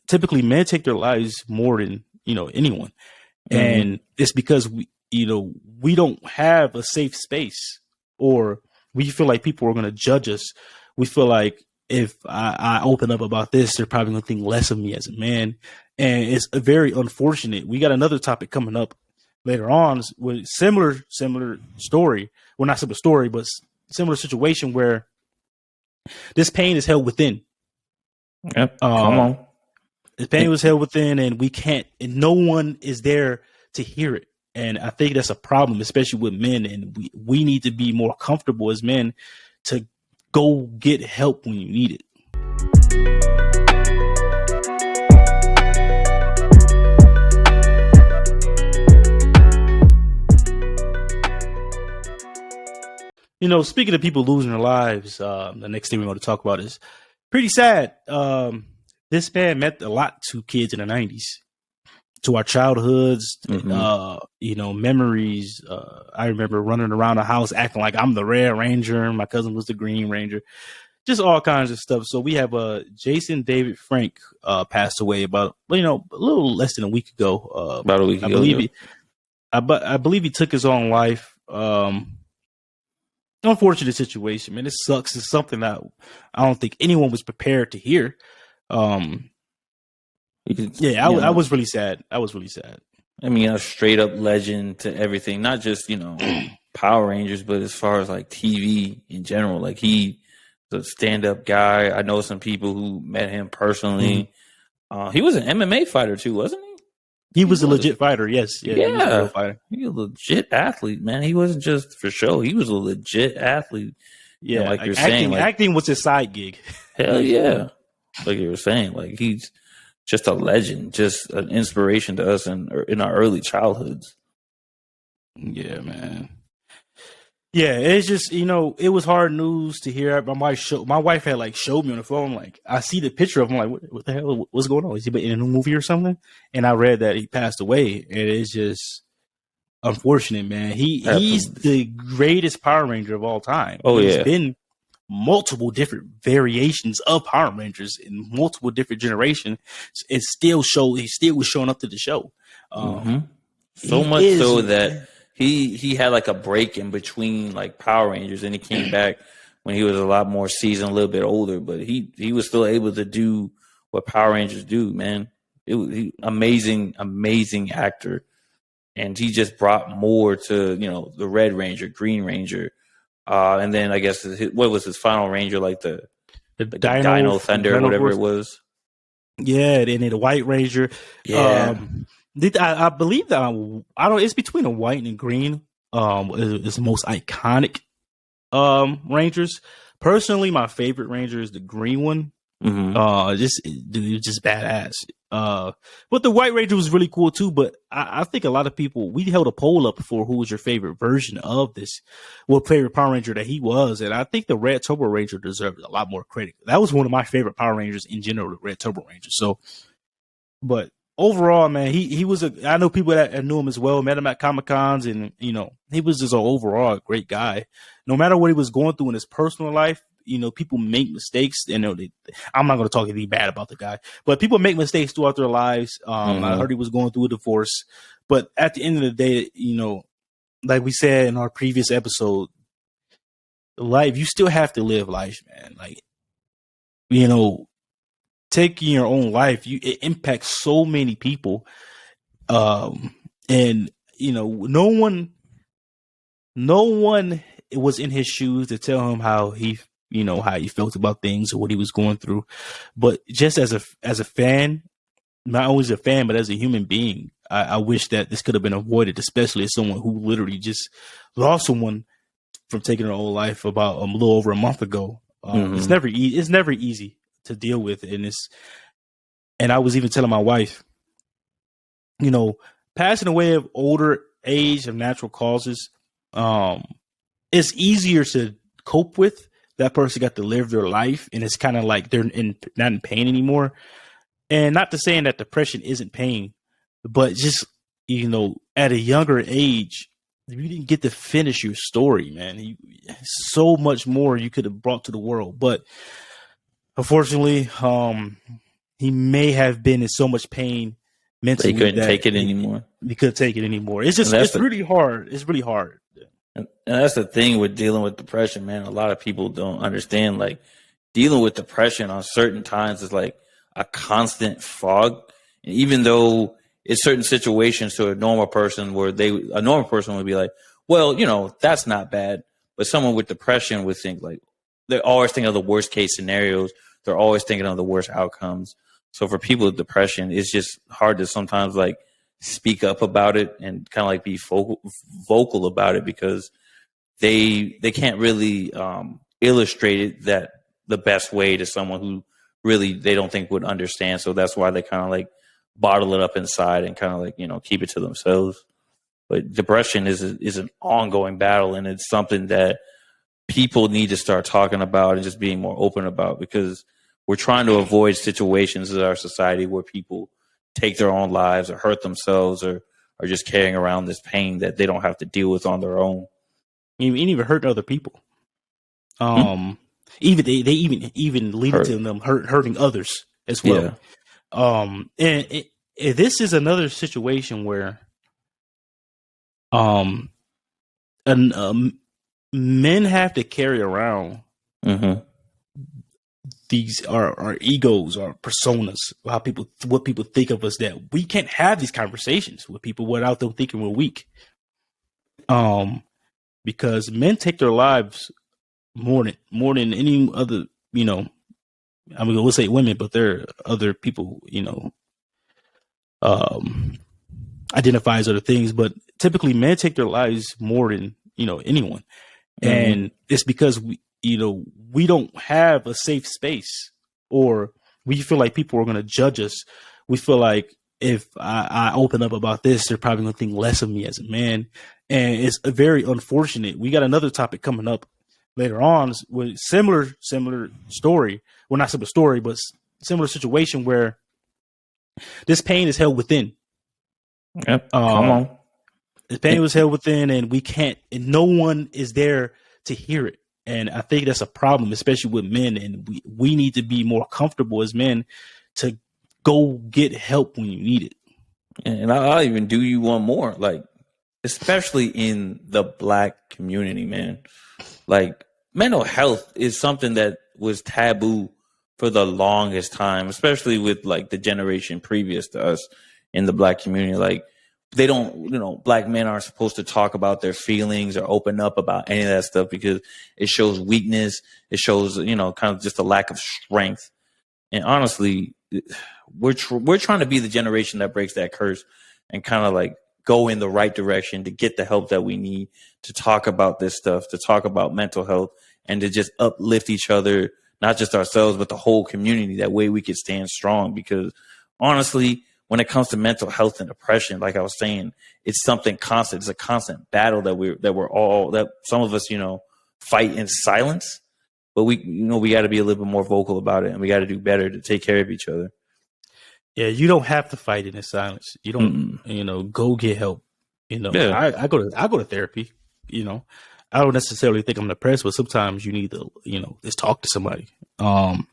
typically men take their lives more than, anyone. And it's because we don't have a safe space, or we feel like people are going to judge us. We feel like if I open up about this, they're probably going to think less of me as a man. And it's very unfortunate. We got another topic coming up later on with similar story. Well, not similar story, but similar situation where this pain is held within. Yep. Come on. This pain was held within, and we can't, and no one is there to hear it. And I think that's a problem, especially with men. And we need to be more comfortable as men to go get help when you need it. Speaking of people losing their lives, the next thing we're going to talk about is pretty sad. This man meant a lot to kids in the 90s, to our childhoods, memories. I remember running around the house acting like I'm the Red Ranger and my cousin was the Green Ranger, just all kinds of stuff. So we have Jason David Frank passed away about, a little less than a week ago. About a week ago. I believe he took his own life. Unfortunate situation, man. It sucks. It's something that I don't think anyone was prepared to hear. I was really sad. I mean, a straight up legend to everything, not just, Power Rangers, but as far as like TV in general. Like, he's a stand up guy. I know some people who met him personally. He was an MMA fighter too, wasn't he? He was a legit fighter. Yes. Yeah. He was a real fighter. He was a legit athlete, man. He wasn't just for show. He was a legit athlete. Yeah. Like you're saying, acting was his side gig. Hell yeah. Like you were saying, like, he's just a legend, just an inspiration to us in our early childhoods. Yeah, man. Yeah, it's just, it was hard news to hear. My wife had showed me on the phone, like, I see the picture of him, like, what the hell, what's going on? Is he in a new movie or something? And I read that he passed away, and it's just unfortunate, man. He's the greatest Power Ranger of all time. He's been multiple different variations of Power Rangers in multiple different generations. He still was showing up to the show. So much so that he had like a break in between like Power Rangers, and he came back when he was a lot more seasoned, a little bit older, but he was still able to do what Power Rangers do, man. Amazing actor. And he just brought more to, the Red Ranger, Green Ranger. And then I guess what was his final Ranger, like the Dino Thunder or whatever it was. Yeah, and then the White Ranger. Yeah. I believe that it's between a white and a green. It's the most iconic Rangers. Personally, my favorite Ranger is the green one. Just badass. But the White Ranger was really cool too. But I think a lot of people, we held a poll up for who was your favorite version of this, what favorite Power Ranger that he was, and I think the Red Turbo Ranger deserved a lot more credit. That was one of my favorite Power Rangers in general, the Red Turbo Ranger. So, but overall, man, he was I know people that knew him as well, met him at Comic-Cons, and he was just overall a great guy. No matter what he was going through in his personal life, people make mistakes. I'm not going to talk anything bad about the guy, but people make mistakes throughout their lives. I heard he was going through a divorce, but at the end of the day, like we said in our previous episode, life, you still have to live life, man. Like, taking your own life, it impacts so many people. And no one was in his shoes to tell him how he felt about things or what he was going through. But just as a fan, not only as a fan, but as a human being, I wish that this could have been avoided, especially as someone who literally just lost someone from taking their own life about a little over a month ago. It's never easy to deal with, and I was even telling my wife, passing away of older age of natural causes, it's easier to cope with. That person got to live their life, and it's kind of like they're not in pain anymore. And not to saying that depression isn't pain, but just, at a younger age, you didn't get to finish your story, man. So much more you could have brought to the world. But unfortunately, he may have been in so much pain mentally They couldn't that take it anymore. he couldn't take it anymore. It's just it's really hard. It's really hard. And that's the thing with dealing with depression, man. A lot of people don't understand. Like dealing with depression on certain times is like a constant fog. And even though it's certain situations to a normal person where a normal person would be like, well, you know, that's not bad. But someone with depression would think like they're always thinking of the worst case scenarios. They're always thinking of the worst outcomes. So for people with depression, it's just hard to sometimes like speak up about it and kind of like be vocal about it because they can't really illustrate it that the best way to someone who really they don't think would understand. So that's why they kind of like bottle it up inside and kind of like, you know, keep it to themselves. But depression is an ongoing battle, and it's something that people need to start talking about and just being more open about, because we're trying to avoid situations in our society where people take their own lives or hurt themselves or are just carrying around this pain that they don't have to deal with on their own. Even hurt other people. Even they even lead to them hurting others as well. Yeah. And this is another situation where men have to carry around these our egos, our personas, what people think of us, that we can't have these conversations with people without them thinking we're weak. Because men take their lives more than any other, you know, I mean, we'll say women, but there are other people, you know, identify as other things, but typically men take their lives more than, you know, anyone. And it's because we don't have a safe space, or we feel like people are going to judge us. We feel like if I open up about this, they're probably going to think less of me as a man. And it's very unfortunate. We got another topic coming up later on with similar story. Well, not similar story, but similar situation where this pain is held within. Yep. Come on. This pain was held within, and we can't, and no one is there to hear it. And I think that's a problem, especially with men. And we need to be more comfortable as men to go get help when you need it. And I'll even do you one more, like, especially in the Black community, man. Like, mental health is something that was taboo for the longest time, especially with like the generation previous to us in the Black community. Like, they don't, you know, Black men aren't supposed to talk about their feelings or open up about any of that stuff because it shows weakness. It shows, you know, kind of just a lack of strength. And honestly, we're trying to be the generation that breaks that curse and kind of like go in the right direction to get the help that we need to talk about this stuff, to talk about mental health, and to just uplift each other, not just ourselves, but the whole community. That way we could stand strong, because honestly, when it comes to mental health and depression, like I was saying, it's something constant. It's a constant battle that some of us, you know, fight in silence, but we got to be a little bit more vocal about it, and we got to do better to take care of each other. Yeah, you don't have to fight it in silence. You don't, you know, go get help. You know, yeah. I go to therapy. You know, I don't necessarily think I'm depressed, but sometimes you need to, you know, just talk to somebody. And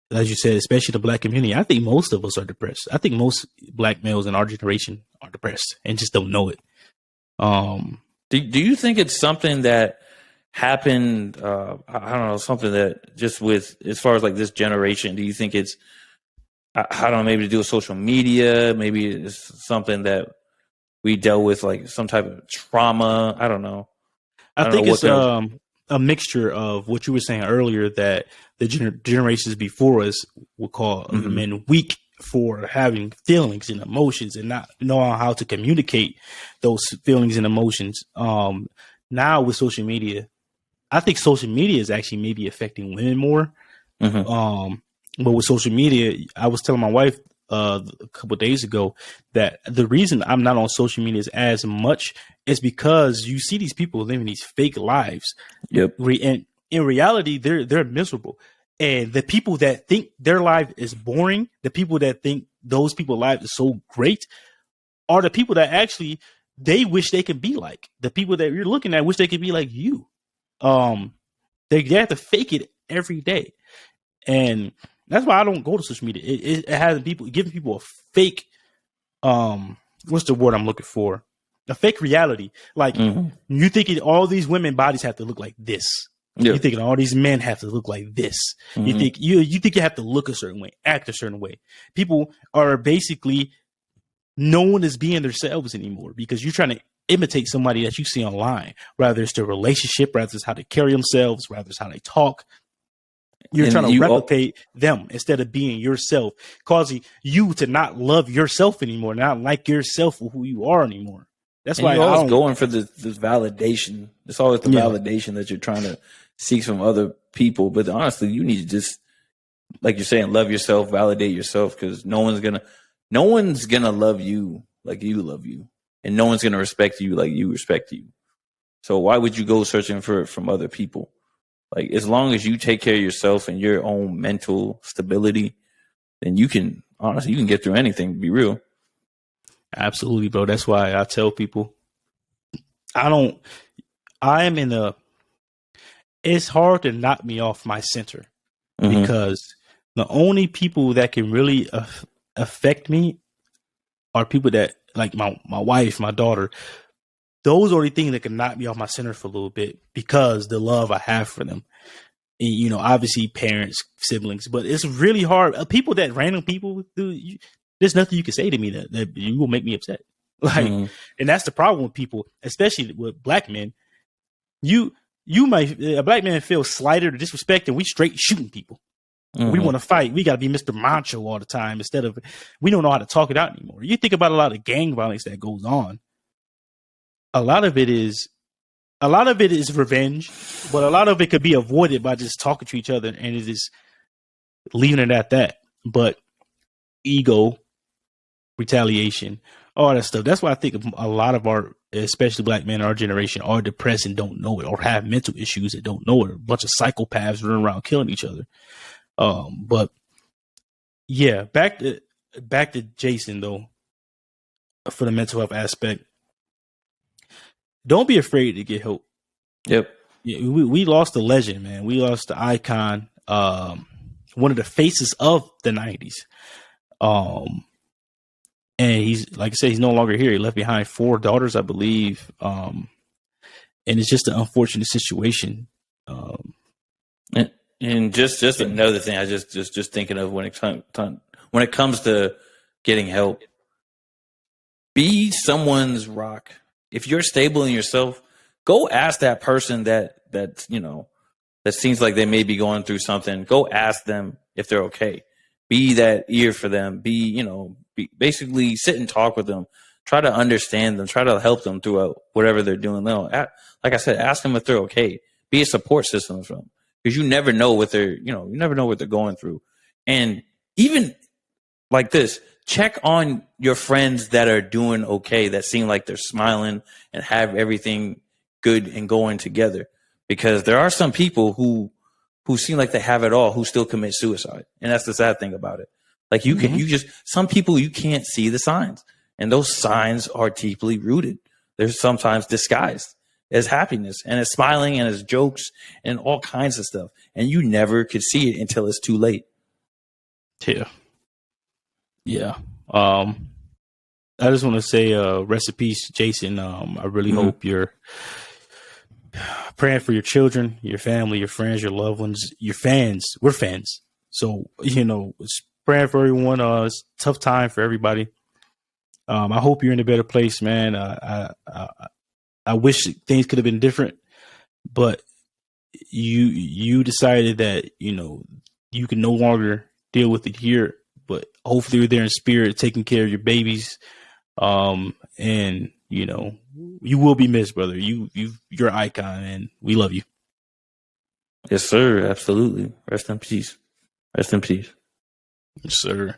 as you said, especially the Black community, I think most of us are depressed. I think most Black males in our generation are depressed and just don't know it. Do you think it's something that happened? I don't know, something that just with, as far as like this generation, do you think it's, I don't know, maybe to do with social media? Maybe it's something that we dealt with, like some type of trauma. I don't know. I think it's a mixture of what you were saying earlier, that the generations before us would call men weak for having feelings and emotions and not knowing how to communicate those feelings and emotions. Now with social media, I think social media is actually maybe affecting women more. But with social media, I was telling my wife a couple of days ago that the reason I'm not on social media as much is because you see these people living these fake lives. Yep. And in reality, they're miserable. And the people that think their life is boring, the people that think those people's lives is so great, are the people that actually they wish they could be like. The people that you're looking at wish they could be like you. They have to fake it every day. And That's why I don't go to social media. It has people giving people a fake, what's the word I'm looking for? A fake reality. Like you thinking all these women bodies have to look like this. Yeah. You thinking all these men have to look like this. You think you think you have to look a certain way, act a certain way. People are basically, no one is being themselves anymore because you're trying to imitate somebody that you see online. Rather it's their relationship, rather it's how they carry themselves, rather it's how they talk. You're trying to replicate them instead of being yourself, causing you to not love yourself anymore, not like yourself for who you are anymore. That's why you're always going for this validation. It's always the validation that you're trying to seek from other people. But honestly, you need to just, like you're saying, love yourself, validate yourself, because no one's gonna love you like you love you, and no one's gonna respect you like you respect you. So why would you go searching for it from other people? Like, as long as you take care of yourself and your own mental stability, then you can get through anything, to be real. Absolutely, bro. That's why I tell people it's hard to knock me off my center because the only people that can really affect me are people that, like my wife, my daughter. Those are the things that can knock me off my center for a little bit because the love I have for them. And, you know, obviously parents, siblings, but it's really hard. Random people, there's nothing you can say to me that you will make me upset. Like, and that's the problem with people, especially with black men. A black man feels slighted or disrespected, and we straight shooting people. We want to fight. We got to be Mr. Macho all the time instead of, we don't know how to talk it out anymore. You think about a lot of gang violence that goes on. A lot of it is revenge, but a lot of it could be avoided by just talking to each other and it is leaving it at that. But ego, retaliation, all that stuff. That's why I think a lot of our, especially black men in our generation, are depressed and don't know it, or have mental issues that don't know it. A bunch of psychopaths running around killing each other. But yeah, back to Jason though, for the mental health aspect. Don't be afraid to get help. Yep. Yeah, we lost a legend, man. We lost the icon, one of the faces of the 90s. And he's, like I said, he's no longer here. He left behind 4 daughters, I believe. And it's just an unfortunate situation. And just another thing, I just thinking of when it comes to getting help, be someone's rock. If you're stable in yourself, go ask that person that seems like they may be going through something. Go ask them if they're okay. Be that ear for them. Basically sit and talk with them. Try to understand them. Try to help them throughout whatever they're doing. No, like I said, ask them if they're okay. Be a support system for them, because you never know what they're going through. And even like this, check on your friends that are doing okay, that seem like they're smiling and have everything good and going together. Because there are some people who seem like they have it all, who still commit suicide. And that's the sad thing about it. Like some people, you can't see the signs. And those signs are deeply rooted. They're sometimes disguised as happiness and as smiling and as jokes and all kinds of stuff. And you never could see it until it's too late. Yeah. Yeah. I just want to say, rest in peace, Jason. I really hope you're praying for your children, your family, your friends, your loved ones, your fans. We're fans. So, praying for everyone. It's a tough time for everybody. I hope you're in a better place, man. I wish things could have been different, but you decided that, you can no longer deal with it here. But hopefully you're there in spirit, taking care of your babies. And you will be missed, brother. You're an icon, and we love you. Yes, sir. Absolutely. Rest in peace. Rest in peace. Yes, sir.